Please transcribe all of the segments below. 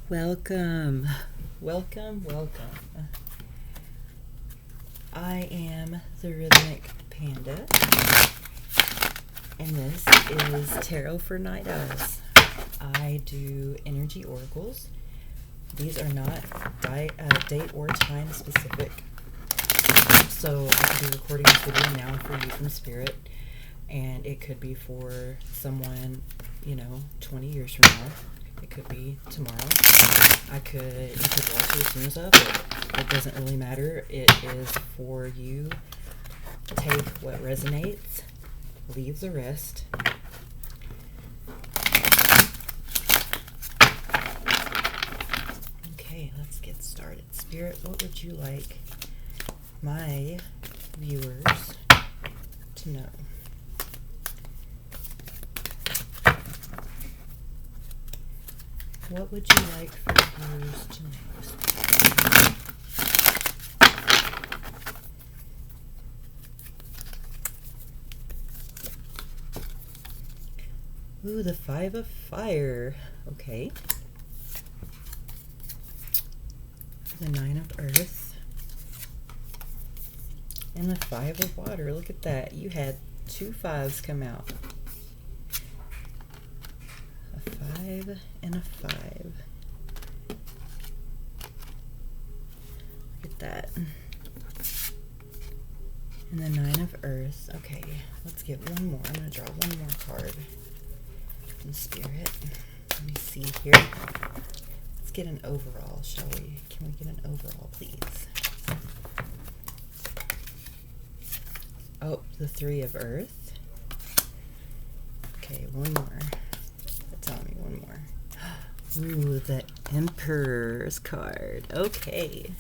Welcome, welcome, welcome. I am the Rhythmic Panda, and this is Tarot for Night Owls. I do energy oracles. These are not date or time specific, so I could be recording this video now for you from Spirit, and it could be for someone, 20 years from now. It could be tomorrow. You could watch it as soon as I upload it. It doesn't really matter. It is for you. Take what resonates, leave the rest. Okay, let's get started. Spirit, what would you like my viewers to know? What would you like for viewers to know? Ooh, the Five of Fire. Okay. The Nine of Earth. And the Five of Water. Look at that. You had two fives come out. A 5 and a 5. Look at that. And the Nine of Earth. Okay, let's get one more. I'm going to draw one more card from Spirit. Let me see here. Let's get an overall, shall we? Can we get an overall, please? Oh, the Three of Earth. Okay, one more. Tell me one more. Ooh, the Emperor's card. Okay.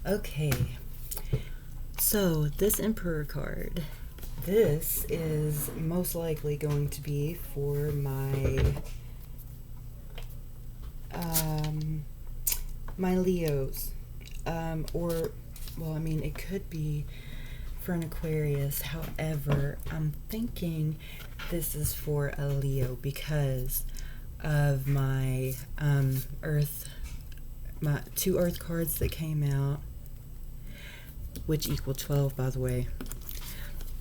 Okay. So, this Emperor card, this is most likely going to be for my my Leos. It could be for an Aquarius. However, I'm thinking this is for a Leo because of my my two Earth cards that came out, which equal 12, by the way.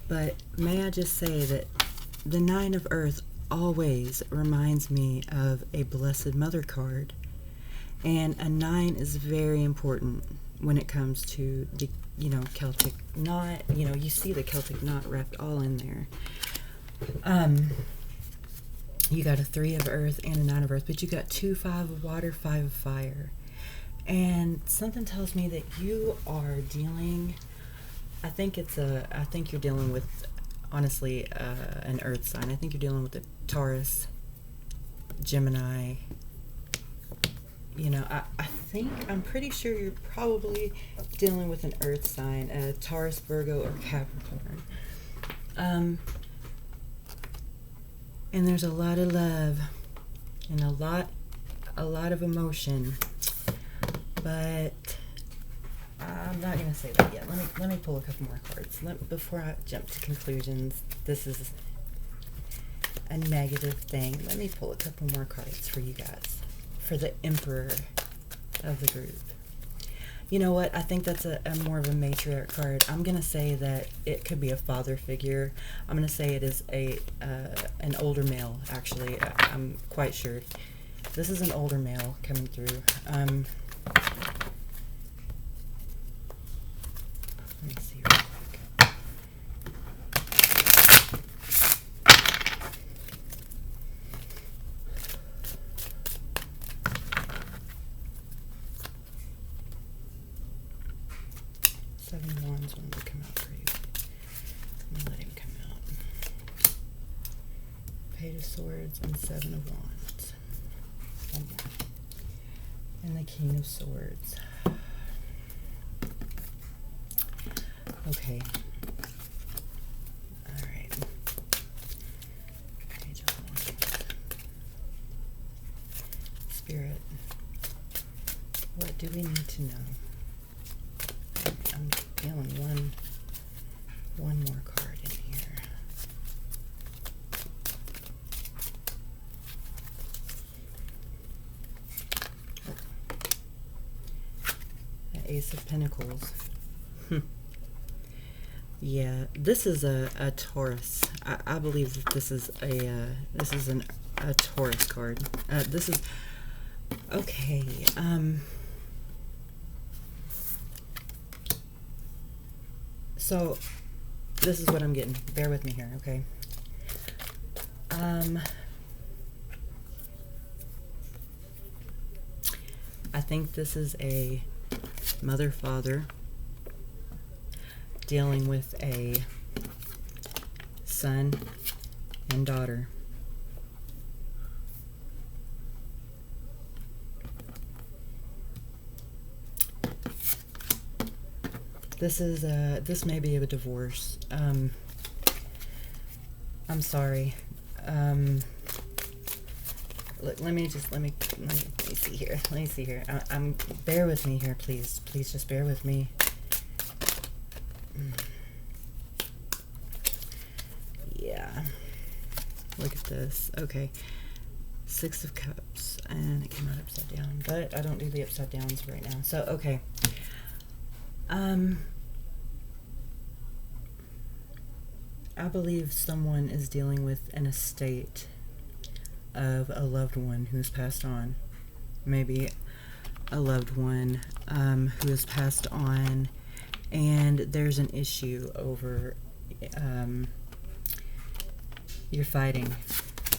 But may I just say that the Nine of Earth always reminds me of a Blessed Mother card, and a 9 is very important when it comes to the Celtic knot. You see the Celtic knot wrapped all in there. You got a 3 of Earth and a 9 of Earth, but you got 2 5 of Water, 5 of Fire. And something tells me that you are dealing, I think you're dealing with, honestly, an Earth sign. I think you're dealing with a Taurus, Gemini. I'm pretty sure you're probably dealing with an Earth sign, a Taurus, Virgo, or Capricorn. And there's a lot of love and a lot of emotion, but I'm not going to say that yet. Let me pull a couple more cards before I jump to conclusions. This is a negative thing. Let me pull a couple more cards for you guys, for the Emperor of the group. You know what? I think that's a more of a matriarch card. I'm going to say that it could be a father figure. I'm going to say it is an older male, actually. I'm quite sure. This is an older male coming through. Let me see real quick. Seven of Wands wanted to come out for you. Let me let him come out. Page of Swords and Seven of Wands. One more. And the King of Swords. Okay. Alright. Page of Wands. Spirit, what do we need to know? I'm feeling one more card in here. Ace of Pentacles. Yeah, this is a Taurus. I believe that this is a Taurus card. This is okay. So this is what I'm getting. Bear with me here, okay? I think this is a mother-father dealing with a son and daughter. This may be a divorce. I'm sorry. Look, let me see here. Let me see here. Bear with me here, please. Please just bear with me. Yeah. Look at this. Okay. 6 of Cups, and it came out upside down, but I don't do the upside downs right now. So, okay. I believe someone is dealing with an estate of a loved one who's passed on. Maybe a loved one who has passed on, and there's an issue over you're fighting.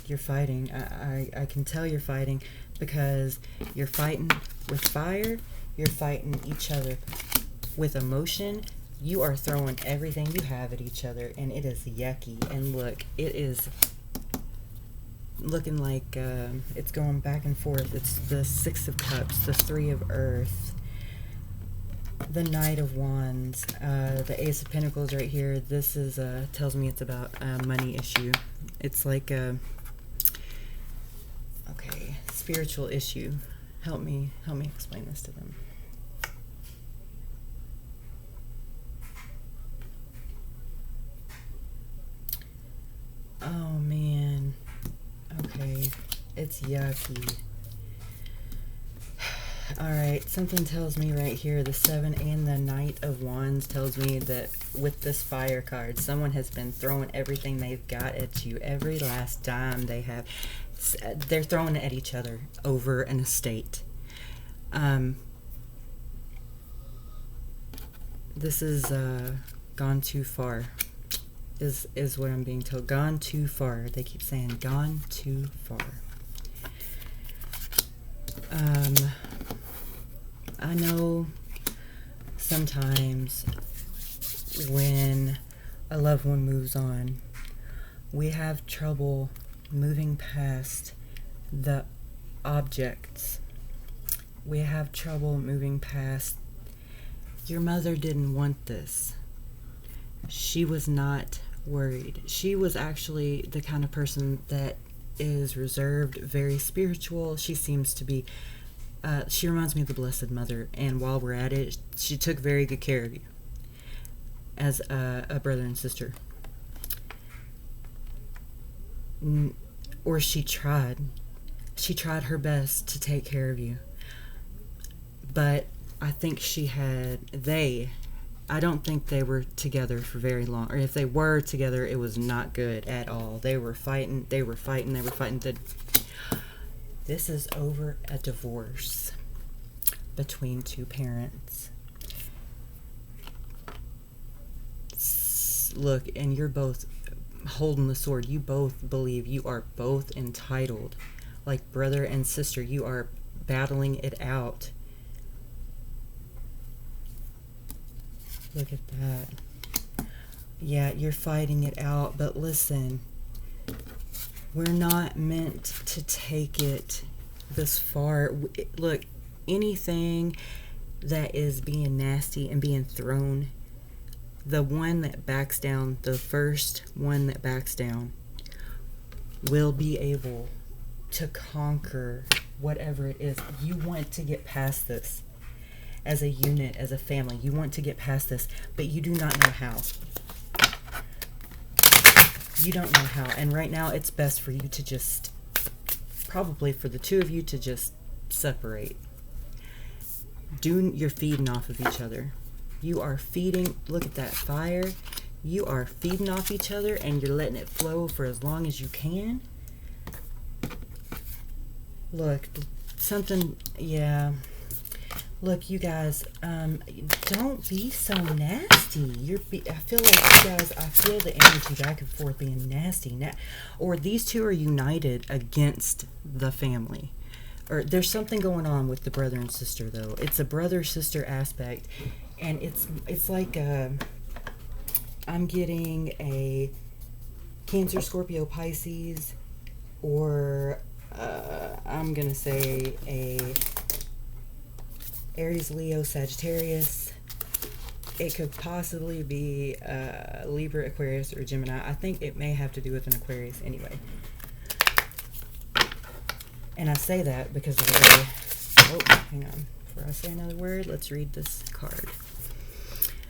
You're fighting. I can tell you're fighting because you're fighting with fire. You're fighting each other with emotion. You are throwing everything you have at each other, and it is yucky. And look, it is looking like it's going back and forth. It's the 6 of Cups, the 3 of Earth, the Knight of Wands, the Ace of Pentacles right here. This is tells me it's about a money issue. It's like a spiritual issue. Help me explain this to them. Oh man. Okay. It's yucky. Alright, something tells me right here, the 7 and the Knight of Wands tells me that with this fire card, someone has been throwing everything they've got at you, every last dime they have. They're throwing it at each other over an estate. This is gone too far. Is what I'm being told. Gone too far. They keep saying gone too far. I know sometimes when a loved one moves on, we have trouble moving past the objects. We have trouble moving past, your mother didn't want this. She was not worried. She was actually the kind of person that is reserved, very spiritual. She seems to be, she reminds me of the Blessed Mother, and while we're at it, she took very good care of you as a brother and sister. Or she tried her best to take care of you. But I think I don't think they were together for very long. Or if they were together, it was not good at all. They were fighting. This is over a divorce between two parents. Look, and you're both holding the sword. You both believe you are both entitled. Like brother and sister, you are battling it out. Look at that. Yeah, you're fighting it out, but listen, we're not meant to take it this far. Look, anything that is being nasty and being thrown, the one that backs down, the first one that backs down, will be able to conquer whatever it is. You want to get past this. As a unit, as a family, you want to get past this, but you do not know how. You don't know how. And right now, it's best for you to probably for the two of you to just separate. You're feeding off of each other. You are feeding, look at that fire. You are feeding off each other, and you're letting it flow for as long as you can. Look, something, yeah. Look, you guys, don't be so nasty. I feel like you guys, I feel the energy back and forth being nasty. Or these two are united against the family. Or there's something going on with the brother and sister, though. It's a brother-sister aspect. And it's like, I'm getting a Cancer, Scorpio, Pisces, or I'm going to say a Aries, Leo, Sagittarius. It could possibly be Libra, Aquarius, or Gemini. I think it may have to do with an Aquarius anyway. And I say that because of the way... Oh, hang on. Before I say another word, let's read this card.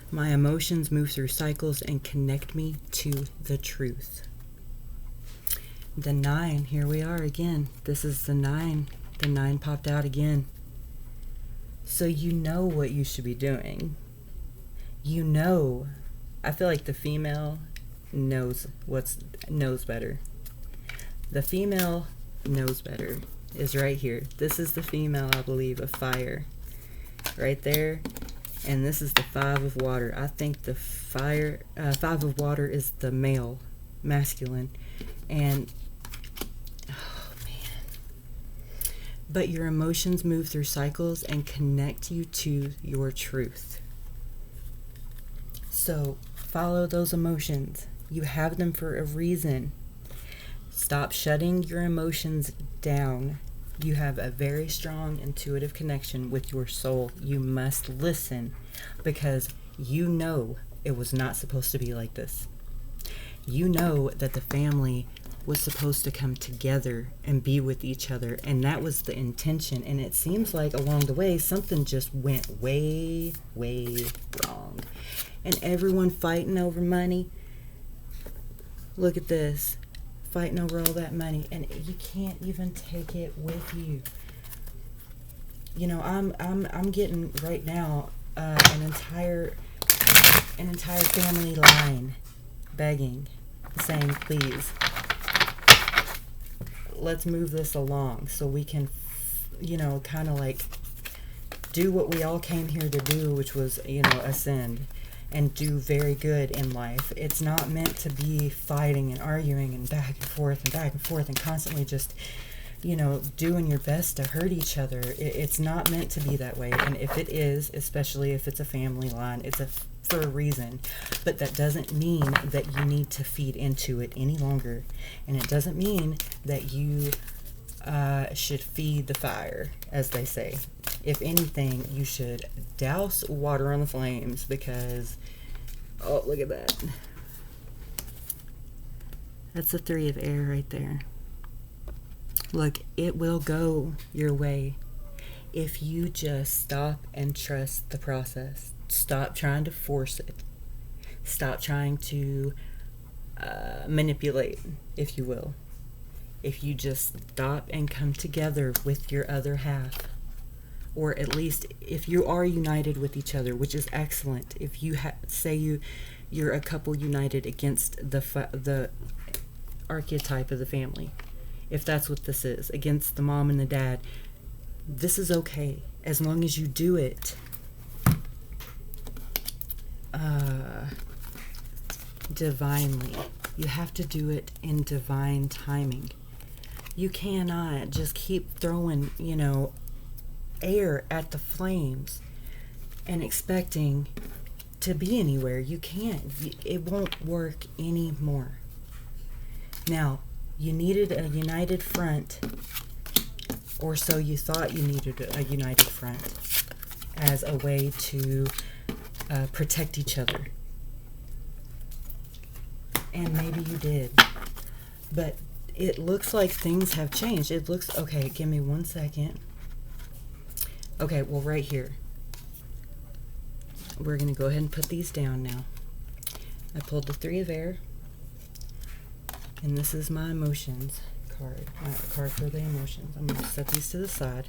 My emotions move through cycles and connect me to the truth. The 9, here we are again. This is the 9. The 9 popped out again. So you know what you should be doing. You know. I feel like the female knows better. The female knows better is right here. This is the female, I believe, of fire. Right there. And this is the 5 of water. I think the 5 of water is the male, masculine. And, oh man. But your emotions move through cycles and connect you to your truth. So, follow those emotions. You have them for a reason. Stop shutting your emotions down. You have a very strong intuitive connection with your soul. You must listen because you know it was not supposed to be like this. You know that the family was supposed to come together and be with each other, and that was the intention. And it seems like along the way something just went way, way wrong. And everyone fighting over money. Look at this. Fighting over all that money, and you can't even take it with you. You know, I'm getting right now an entire family line begging, saying, please, let's move this along so we can, you know, kind of like do what we all came here to do, which was, you know, ascend and do very good in life. It's not meant to be fighting and arguing and back and forth and constantly just, you know, doing your best to hurt each other. It's not meant to be that way. And if it is, especially if it's a family line, it's for a reason. But that doesn't mean that you need to feed into it any longer. And it doesn't mean that you should feed the fire, as they say. If anything, you should douse water on the flames because, oh, look at that. That's the 3 of air right there. Look, it will go your way if you just stop and trust the process. Stop trying to force it. Stop trying to manipulate, if you will. If you just stop and come together with your other half. Or at least if you are united with each other, which is excellent. If you say you're a couple united against the archetype of the family, if that's what this is, against the mom and the dad, this is okay as long as you do it divinely. You have to do it in divine timing. You cannot just keep throwing, you know, air at the flames and expecting to be anywhere. You can't. It won't work anymore. Now, you needed a united front, or so you thought you needed a united front as a way to protect each other. And maybe you did. But it looks like things have changed. It looks, okay, give me 1 second. Okay, well, right here. We're going to go ahead and put these down now. I pulled the 3 of air. And this is my emotions card. My card for the emotions. I'm going to set these to the side.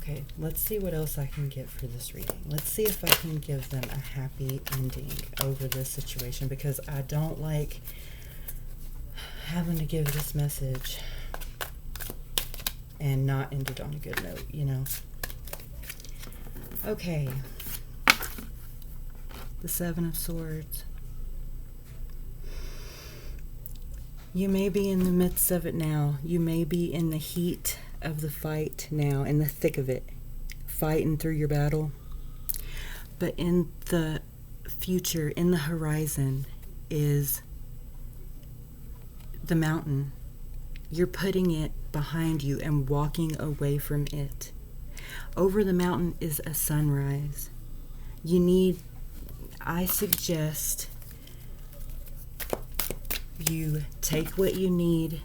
Okay, let's see what else I can get for this reading. Let's see if I can give them a happy ending over this situation, because I don't like having to give this message and not end it on a good note, you know. Okay. The Seven of Swords. You may be in the midst of it now. You may be in the heat of the fight now, in the thick of it, fighting through your battle. But in the future, in the horizon, is the mountain. You're putting it behind you and walking away from it. Over the mountain is a sunrise. I suggest you take what you need,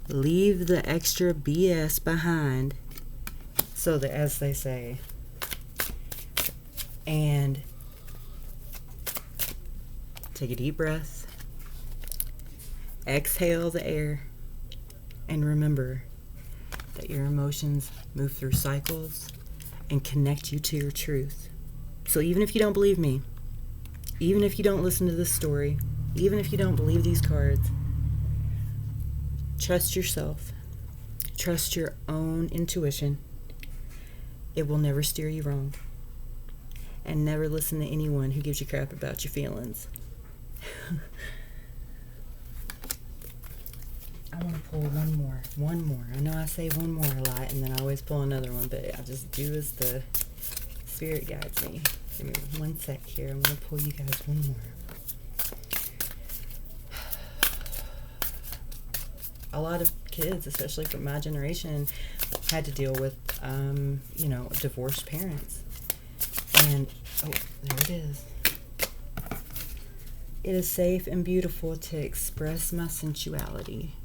leave the extra BS behind, so that, as they say, and take a deep breath, exhale the air, and remember that your emotions move through cycles and connect you to your truth. So even if you don't believe me, even if you don't listen to this story, even if you don't believe these cards, trust yourself. Trust your own intuition. It will never steer you wrong. And never listen to anyone who gives you crap about your feelings. I want to pull one more. I know I say one more a lot, and then I always pull another one, but I just do as the spirit guides me. Give me 1 sec here. I'm going to pull you guys one more. A lot of kids, especially from my generation, had to deal with, divorced parents. And, oh, there it is. It is safe and beautiful to express my sensuality.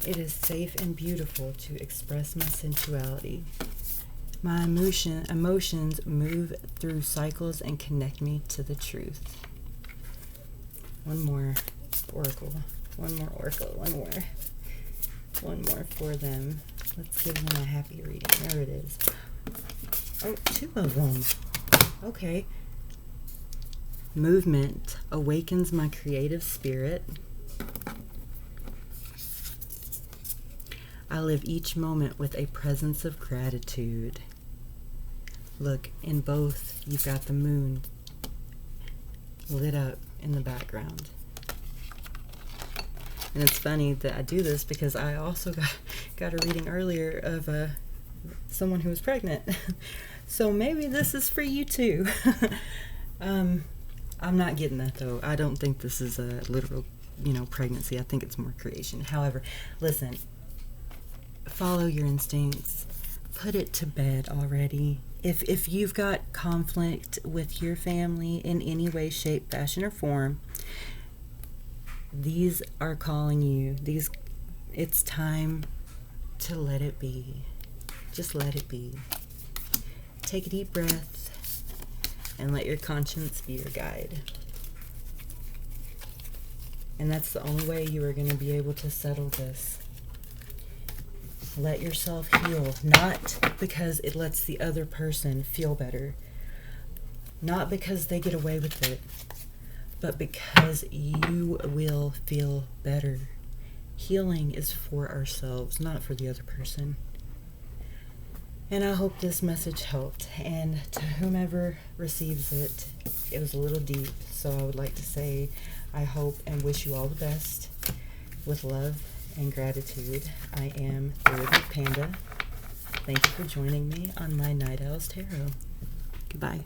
It is safe and beautiful to express my sensuality. My emotions move through cycles and connect me to the truth. One more oracle. One more for them. Let's give them a happy reading. There it is. Oh, 2 of them. Okay. Movement awakens my creative spirit. I live each moment with a presence of gratitude. Look, in both, you've got the moon lit up in the background. And it's funny that I do this because I also got a reading earlier of someone who was pregnant. So maybe this is for you too. I'm not getting that though. I don't think this is a literal, pregnancy. I think it's more creation. However, listen, follow your instincts. Put it to bed already. If you've got conflict with your family in any way, shape, fashion, or form, these are calling you. It's time to let it be. Just let it be. Take a deep breath and let your conscience be your guide. And that's the only way you are going to be able to settle this. Let yourself heal, not because it lets the other person feel better, not because they get away with it, but because you will feel better. Healing is for ourselves, not for the other person. And I hope this message helped. And to whomever receives it, it was a little deep. So I would like to say I hope and wish you all the best. With love and gratitude, I am the Rhythmic Panda. Thank you for joining me on my Night Owls Tarot. Goodbye.